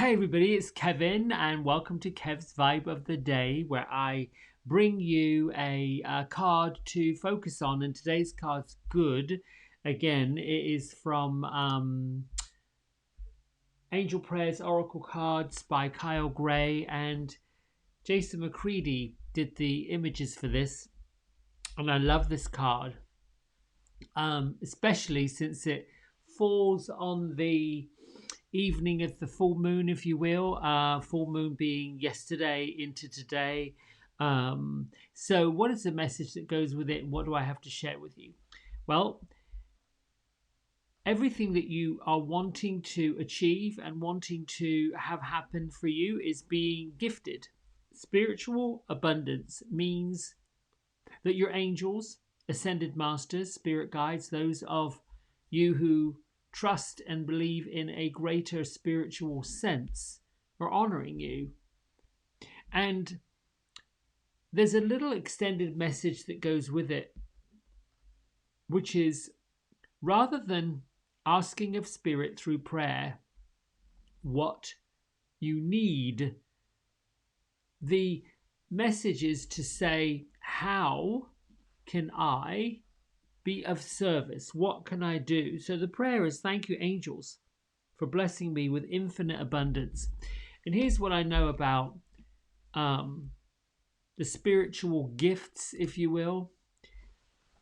Hey everybody, it's Kevin, and welcome to Kev's Vibe of the Day, where I bring you a card to focus on. And today's card's good. Again, it is from Angel Prayers Oracle Cards by Kyle Gray, and Jason McCready did the images for this. And I love this card, especially since it falls on the evening of the full moon, if you will, full moon being yesterday into today. So what is the message that goes with it, and what do I have to share with you? Well, everything that you are wanting to achieve and wanting to have happen for you is being gifted. Spiritual abundance means that your angels, ascended masters, spirit guides, those of you who trust and believe in a greater spiritual sense, are honoring you. And there's a little extended message that goes with it, which is, rather than asking of spirit through prayer what you need, the message is to say, how can I be of service? What can I do? So the prayer is, thank you, angels, for blessing me with infinite abundance. And here's what I know about the spiritual gifts, if you will.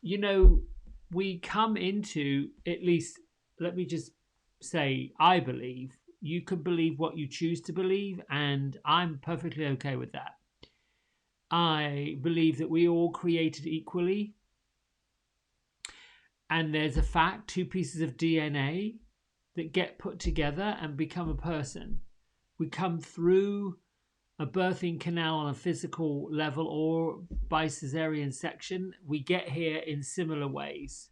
You know, we come into, at least, let me just say, I believe, you can believe what you choose to believe, and I'm perfectly okay with that. I believe that we all created equally, and there's a fact, two pieces of DNA that get put together and become a person. We come through a birthing canal on a physical level or by cesarean section. We get here in similar ways.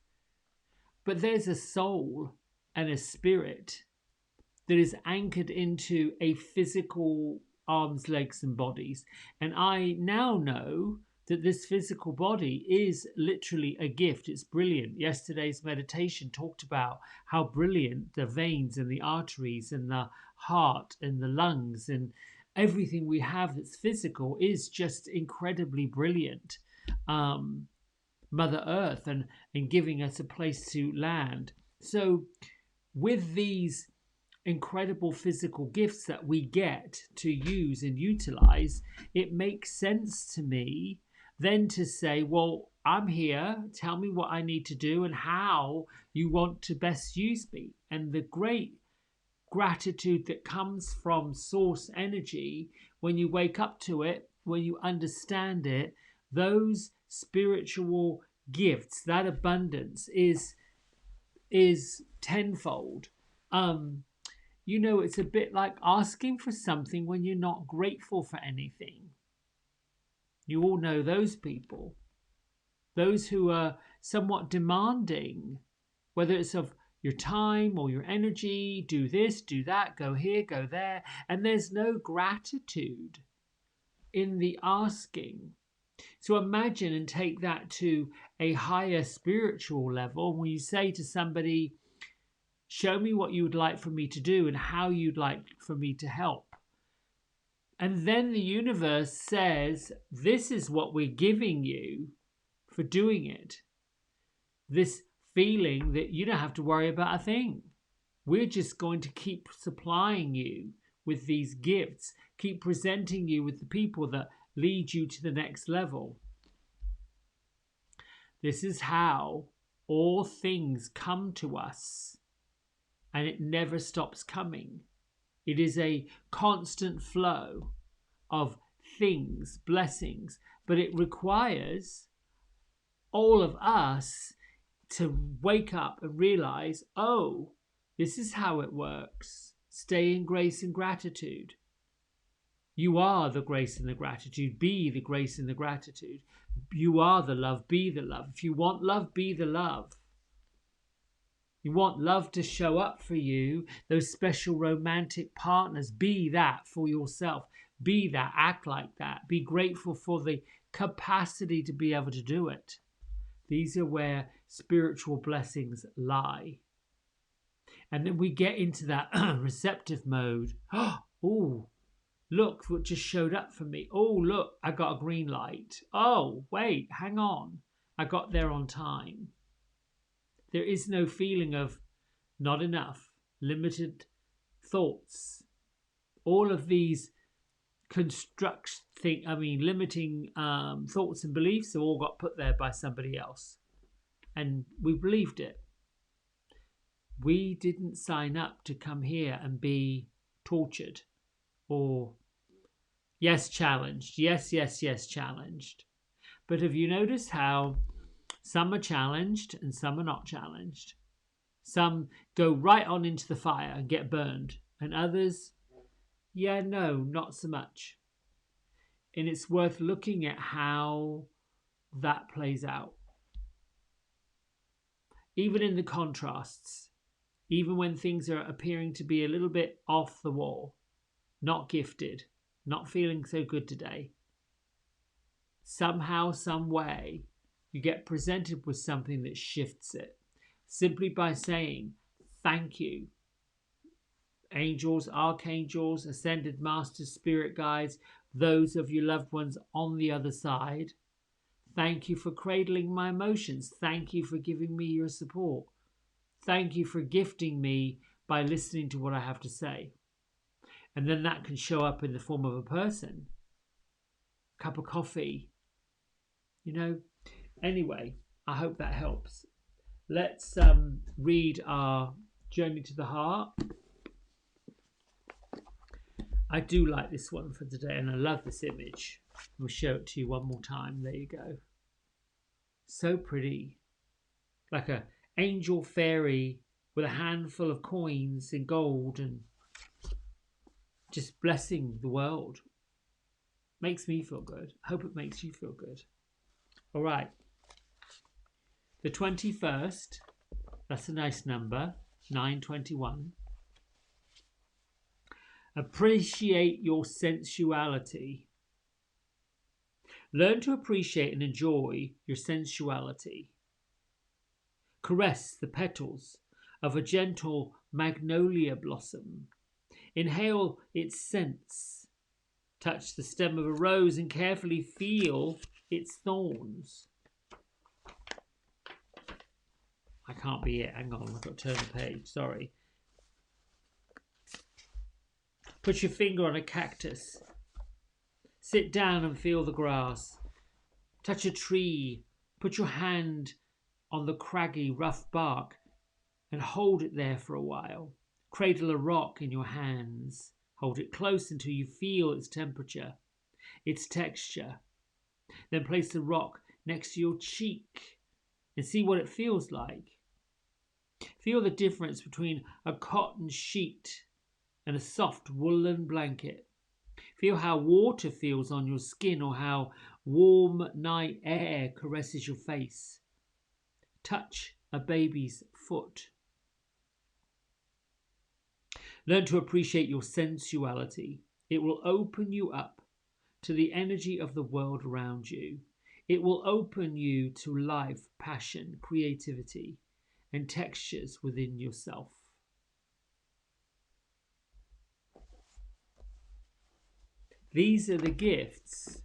But there's a soul and a spirit that is anchored into a physical arms, legs, and bodies. And I now know that this physical body is literally a gift. It's brilliant. Yesterday's meditation talked about how brilliant the veins and the arteries and the heart and the lungs and everything we have that's physical is just incredibly brilliant. Mother Earth and giving us a place to land. So with these incredible physical gifts that we get to use and utilize, it makes sense to me then to say, well, I'm here, tell me what I need to do and how you want to best use me. And the great gratitude that comes from source energy, when you wake up to it, when you understand it, those spiritual gifts, that abundance is tenfold. It's a bit like asking for something when you're not grateful for anything. You all know those people, those who are somewhat demanding, whether it's of your time or your energy, do this, do that, go here, go there, and there's no gratitude in the asking. So imagine and take that to a higher spiritual level when you say to somebody, show me what you would like for me to do and how you'd like for me to help. And then the universe says, this is what we're giving you for doing it. This feeling that you don't have to worry about a thing. We're just going to keep supplying you with these gifts, keep presenting you with the people that lead you to the next level. This is how all things come to us, and it never stops coming. It is a constant flow of things, blessings, but it requires all of us to wake up and realize, oh, this is how it works. Stay in grace and gratitude. You are the grace and the gratitude. Be the grace and the gratitude. You are the love. Be the love. If you want love, be the love. You want love to show up for you, those special romantic partners, be that for yourself. Be that, act like that. Be grateful for the capacity to be able to do it. These are where spiritual blessings lie. And then we get into that receptive mode. Oh, look what just showed up for me. Oh, look, I got a green light. Oh, wait, hang on. I got there on time. There is no feeling of not enough, limited thoughts. All of these limiting thoughts and beliefs have all got put there by somebody else. And we believed it. We didn't sign up to come here and be tortured or, yes, challenged. Yes, yes, yes, challenged. But have you noticed how some are challenged and some are not challenged? Some go right on into the fire and get burned, and others, yeah, no, not so much. And it's worth looking at how that plays out. Even in the contrasts, even when things are appearing to be a little bit off the wall, not gifted, not feeling so good today, somehow, some way, you get presented with something that shifts it simply by saying thank you. Angels, archangels, ascended masters, spirit guides, those of your loved ones on the other side. Thank you for cradling my emotions. Thank you for giving me your support. Thank you for gifting me by listening to what I have to say. And then that can show up in the form of a person, a cup of coffee, you know. Anyway, I hope that helps. Let's read our Journey to the Heart. I do like this one for today, and I love this image. We'll show it to you one more time. There you go. So pretty. Like a angel fairy with a handful of coins in gold and just blessing the world. Makes me feel good. Hope it makes you feel good. All right. The 21st, that's a nice number, 921. Appreciate your sensuality. Learn to appreciate and enjoy your sensuality. Caress the petals of a gentle magnolia blossom. Inhale its scents. Touch the stem of a rose and carefully feel its thorns. I can't be it. Hang on, I've got to turn the page. Sorry. Put your finger on a cactus. Sit down and feel the grass. Touch a tree. Put your hand on the craggy, rough bark and hold it there for a while. Cradle a rock in your hands. Hold it close until you feel its temperature, its texture. Then place the rock next to your cheek and see what it feels like. Feel the difference between a cotton sheet and a soft woolen blanket. Feel how water feels on your skin or how warm night air caresses your face. Touch a baby's foot. Learn to appreciate your sensuality. It will open you up to the energy of the world around you. It will open you to life, passion, creativity, and textures within yourself. These are the gifts.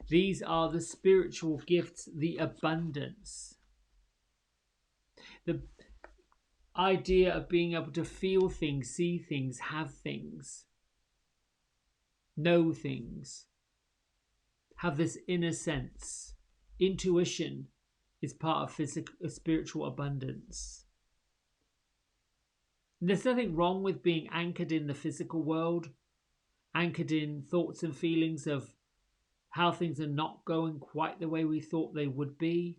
These are the spiritual gifts, the abundance. The idea of being able to feel things, see things, have things, know things, have this inner sense. Intuition is part of spiritual abundance. There's nothing wrong with being anchored in the physical world, anchored in thoughts and feelings of how things are not going quite the way we thought they would be.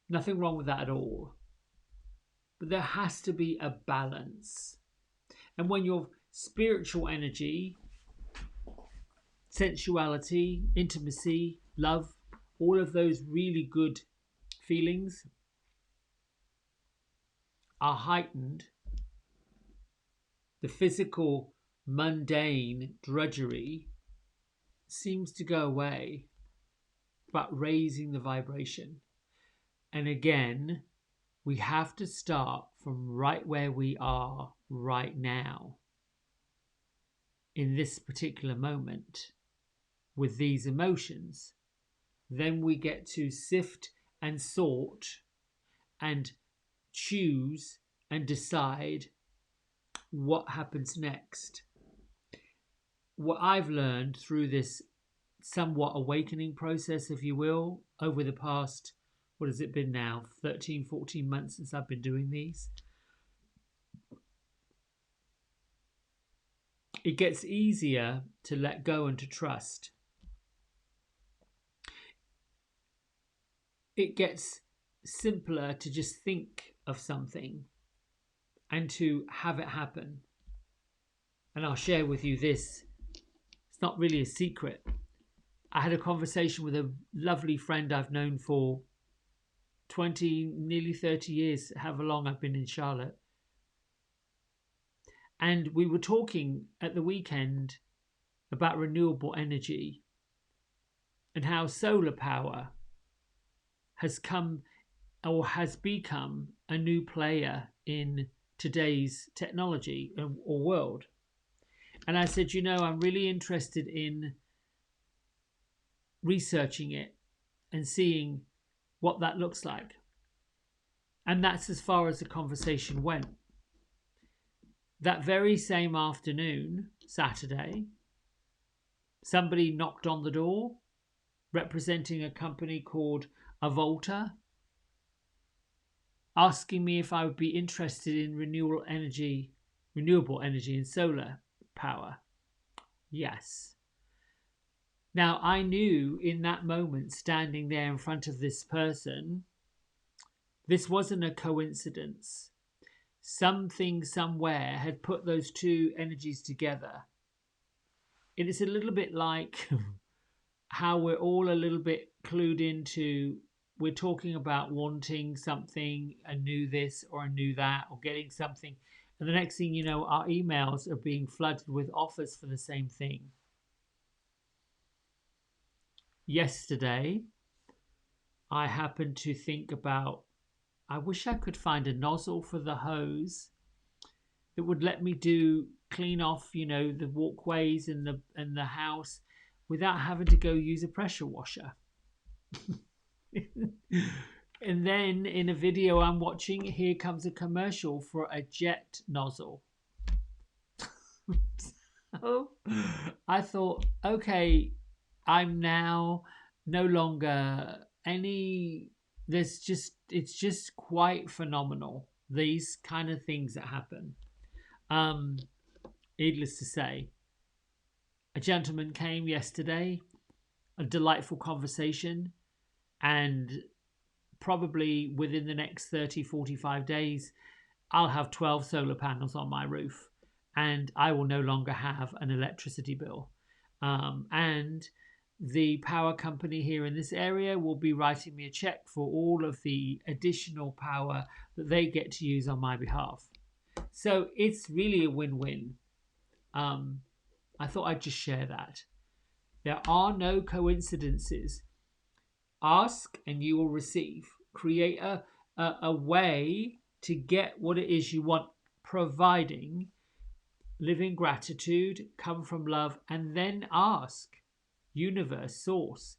Nothing wrong with that at all. But there has to be a balance. And when your spiritual energy, sensuality, intimacy, love, all of those really good feelings are heightened, the physical, mundane drudgery seems to go away. It's about raising the vibration. And again, We have to start from right where we are right now, in this particular moment, with these emotions. Then we get to sift and sort and choose and decide what happens next. What I've learned through this somewhat awakening process, if you will, over the past, what has it been now, 13, 14 months since I've been doing these, it gets easier to let go and to trust. It gets simpler to just think of something and to have it happen. And I'll share with you this. It's not really a secret. I had a conversation with a lovely friend I've known for 20, nearly 30 years, however long I've been in Charlotte. And we were talking at the weekend about renewable energy and how solar power has come or has become a new player in today's technology or world. And I said, I'm really interested in researching it and seeing what that looks like. And that's as far as the conversation went. That very same afternoon, Saturday, somebody knocked on the door representing a company called Avolta, asking me if I would be interested in renewable energy and solar power. Yes. Now, I knew in that moment, standing there in front of this person, this wasn't a coincidence. Something somewhere had put those two energies together. It is a little bit like how we're all a little bit clued into, we're talking about wanting something, a new this or a new that, or getting something. And the next thing you know, our emails are being flooded with offers for the same thing. Yesterday, I happened to think about, I wish I could find a nozzle for the hose that would let me clean off, the walkways and the house without having to go use a pressure washer. And then in a video I'm watching, here comes a commercial for a jet nozzle. So I thought, okay, I'm now no longer it's just quite phenomenal, these kind of things that happen. Needless to say, a gentleman came yesterday, a delightful conversation, and probably within the next 30, 45 days, I'll have 12 solar panels on my roof and I will no longer have an electricity bill. And the power company here in this area will be writing me a check for all of the additional power that they get to use on my behalf. So it's really a win-win. I thought I'd just share that. There are no coincidences. Ask and you will receive. Create a way to get what it is you want, providing live in gratitude, come from love, and then ask. Universe, source,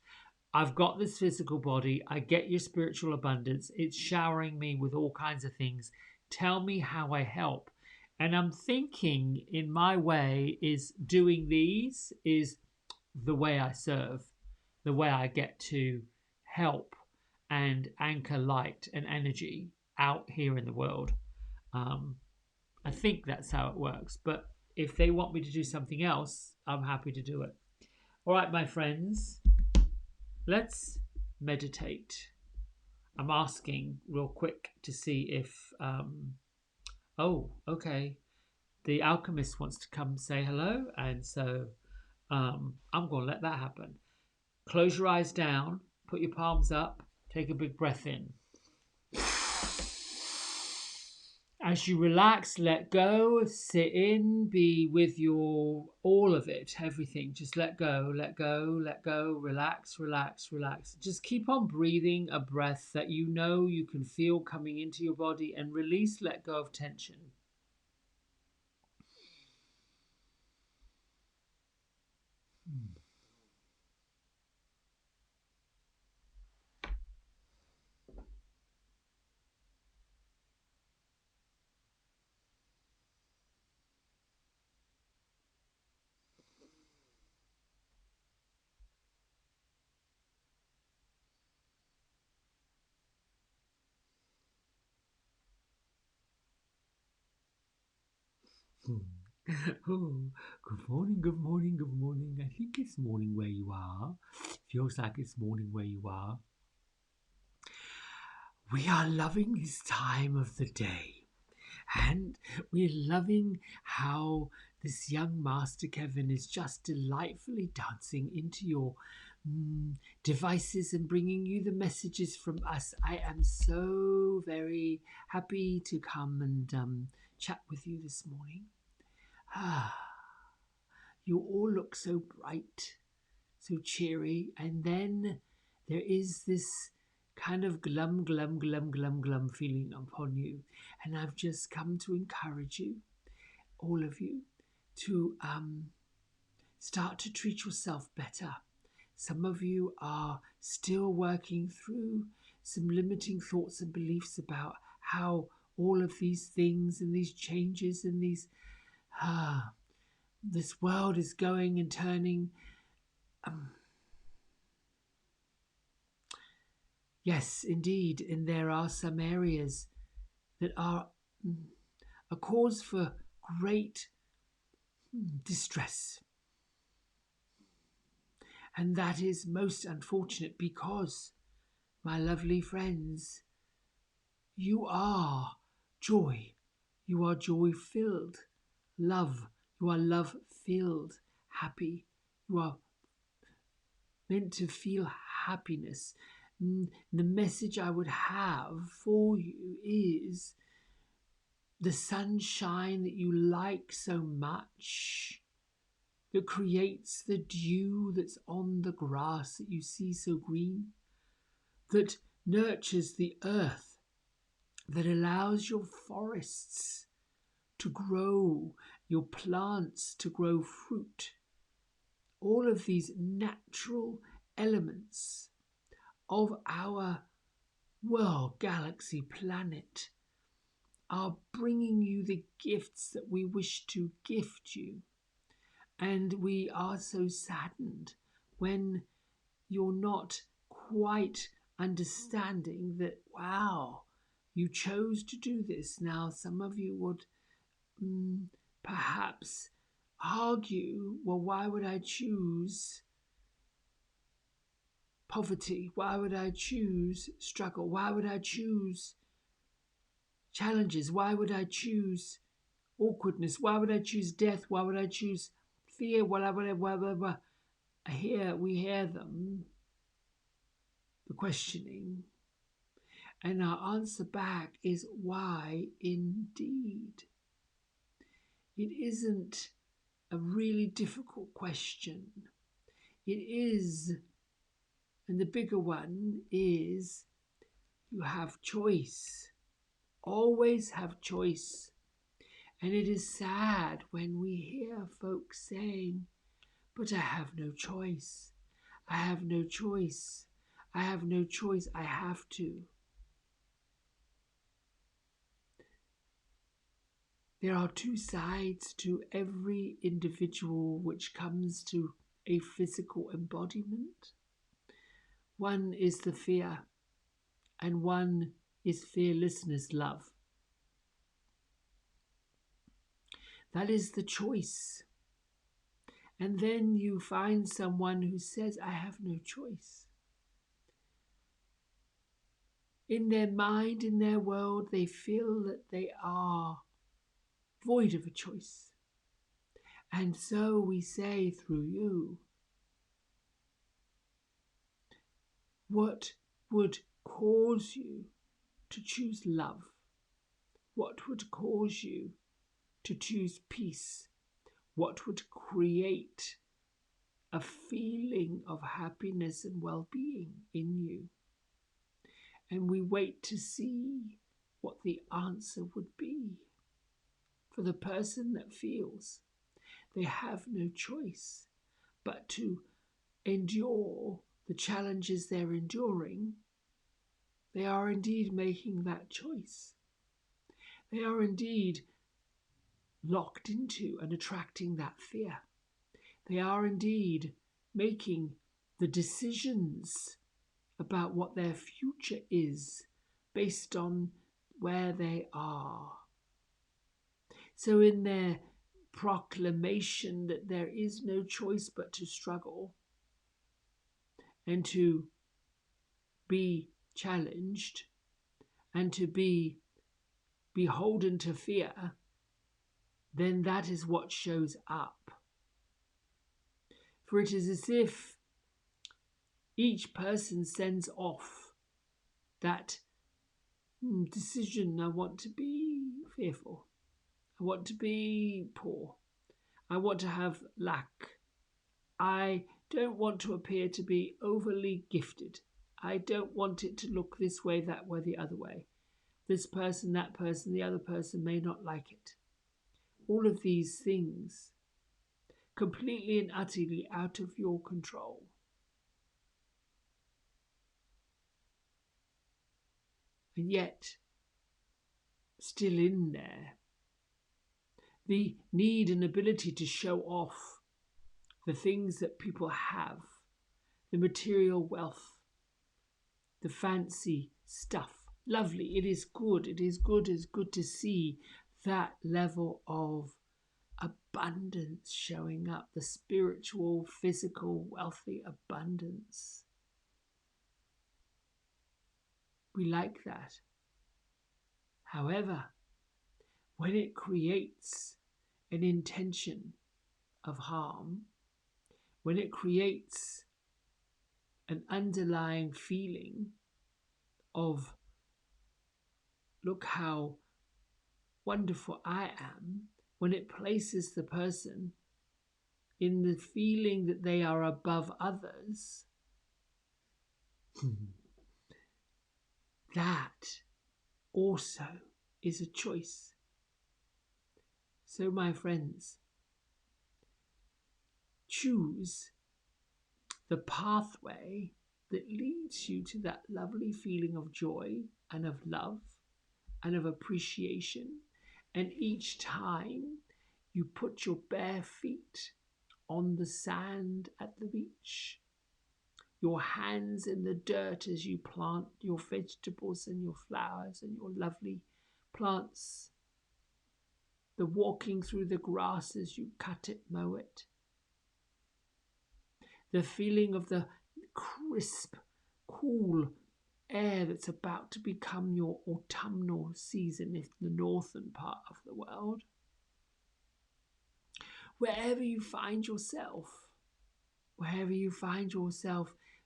I've got this physical body, I get your spiritual abundance, it's showering me with all kinds of things. Tell me how I help. And I'm thinking in my way is doing these is the way I serve, the way I get to help and anchor light and energy out here in the world. I think that's how it works. But if they want me to do something else, I'm happy to do it. All right, my friends, let's meditate. I'm asking real quick to see if... okay. The alchemist wants to come say hello. And so I'm going to let that happen. Close your eyes down. Put your palms up. Take a big breath in. As you relax, let go, sit in, be with your all of it, everything. Just let go, let go, let go, relax, relax, relax. Just keep on breathing a breath that you know you can feel coming into your body, and release, let go of tension. Oh, good morning, good morning, good morning. I think it's morning where you are. Feels like it's morning where you are. We are loving this time of the day, and we're loving how this young Master Kevin is just delightfully dancing into your devices and bringing you the messages from us. I am so very happy to come and chat with you this morning. You all look so bright, so cheery, and then there is this kind of glum, glum, glum, glum, glum feeling upon you. And I've just come to encourage you, all of you, to start to treat yourself better. Some of you are still working through some limiting thoughts and beliefs about how all of these things and these changes and these this world is going and turning. Yes, indeed, and there are some areas that are a cause for great distress. And that is most unfortunate because, my lovely friends, you are joy. You are joy filled. Love. You are love filled. Happy. You are meant to feel happiness. The message I would have for you is the sunshine that you like so much, that creates the dew that's on the grass that you see so green, that nurtures the earth, that allows your forests to grow, your plants to grow fruit. All of these natural elements of our world, galaxy, planet are bringing you the gifts that we wish to gift you. And we are so saddened when you're not quite understanding that, wow, you chose to do this. Now, some of you would perhaps argue, well, why would I choose poverty? Why would I choose struggle? Why would I choose challenges? Why would I choose awkwardness? Why would I choose death? Why would I choose fear? Why would we hear them, the questioning, and our answer back is why indeed. It isn't a really difficult question. It is, and the bigger one is, you have choice. Always have choice. And it is sad when we hear folks saying, but I have no choice. I have no choice. I have no choice. I have to. There are two sides to every individual which comes to a physical embodiment. One is the fear, and one is fearlessness, love. That is the choice. And then you find someone who says, I have no choice. In their mind, in their world, they feel that they are void of a choice. And so we say through you, what would cause you to choose love? What would cause you to choose peace? What would create a feeling of happiness and well-being in you? And we wait to see what the answer would be. For the person that feels they have no choice but to endure the challenges they're enduring, they are indeed making that choice. They are indeed locked into and attracting that fear. They are indeed making the decisions about what their future is based on where they are. So in their proclamation that there is no choice but to struggle and to be challenged and to be beholden to fear, then that is what shows up. For it is as if each person sends off that decision. I want to be fearful. I want to be poor. I want to have lack. I don't want to appear to be overly gifted. I don't want it to look this way, that way, the other way. This person, that person, the other person may not like it. All of these things completely and utterly out of your control. And yet, still in there, the need and ability to show off the things that people have, the material wealth, the fancy stuff. Lovely, it is good, it's good to see that level of abundance showing up, the spiritual, physical, wealthy abundance. We like that. However, when it creates an intention of harm, when it creates an underlying feeling of, look how wonderful I am, when it places the person in the feeling that they are above others, that also is a choice. So, my friends, choose the pathway that leads you to that lovely feeling of joy and of love and of appreciation. And each time you put your bare feet on the sand at the beach, your hands in the dirt as you plant your vegetables and your flowers and your lovely plants, the walking through the grass as you cut it, mow it, the feeling of the crisp, cool air that's about to become your autumnal season in the northern part of the world. Wherever you find yourself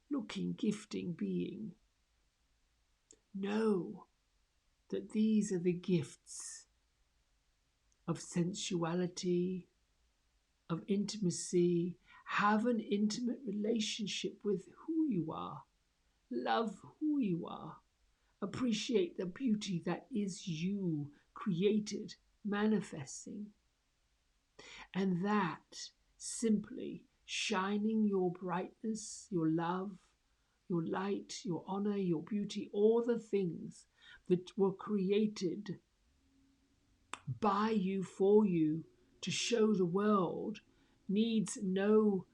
looking, gifting, being, know that these are the gifts of sensuality, of intimacy. Have an intimate relationship with who you are. Love who you are. Appreciate the beauty that is you, created, manifesting. And that simply shining your brightness, your love, your light, your honor, your beauty, all the things that were created by you, for you, to show the world, needs no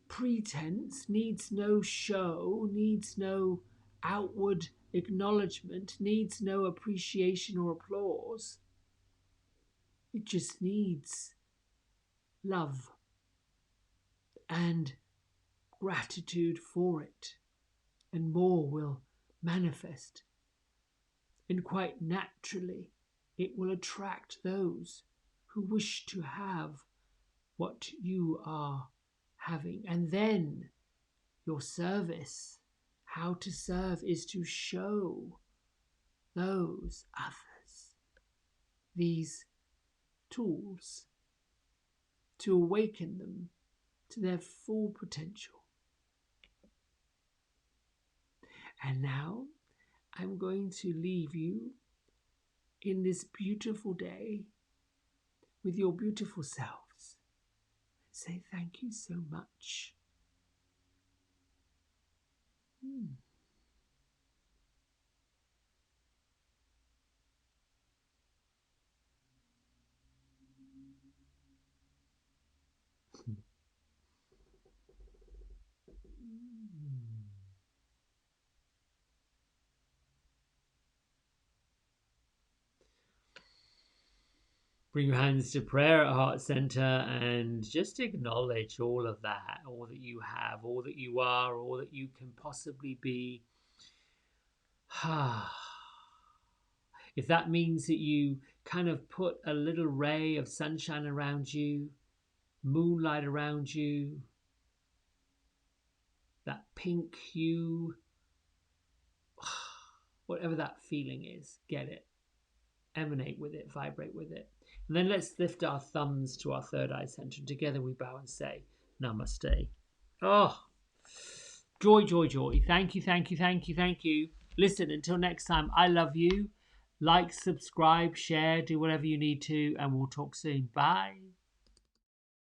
pretense, needs no show, needs no outward acknowledgement, needs no appreciation or applause. It just needs love and gratitude for it, and more will manifest. And quite naturally, it will attract those who wish to have what you are having. And then your service, how to serve, is to show those others these tools to awaken them to their full potential. And now I'm going to leave you in this beautiful day with your beautiful selves. Say thank you so much. Bring your hands to prayer at Heart Center and just acknowledge all of that, all that you have, all that you are, all that you can possibly be. If that means that you kind of put a little ray of sunshine around you, moonlight around you, that pink hue, whatever that feeling is, get it, emanate with it, vibrate with it. And then let's lift our thumbs to our third eye center. And together we bow and say, Namaste. Oh, joy, joy, joy. Thank you, thank you, thank you, thank you. Listen, until next time, I love you. Like, subscribe, share, do whatever you need to, and we'll talk soon. Bye.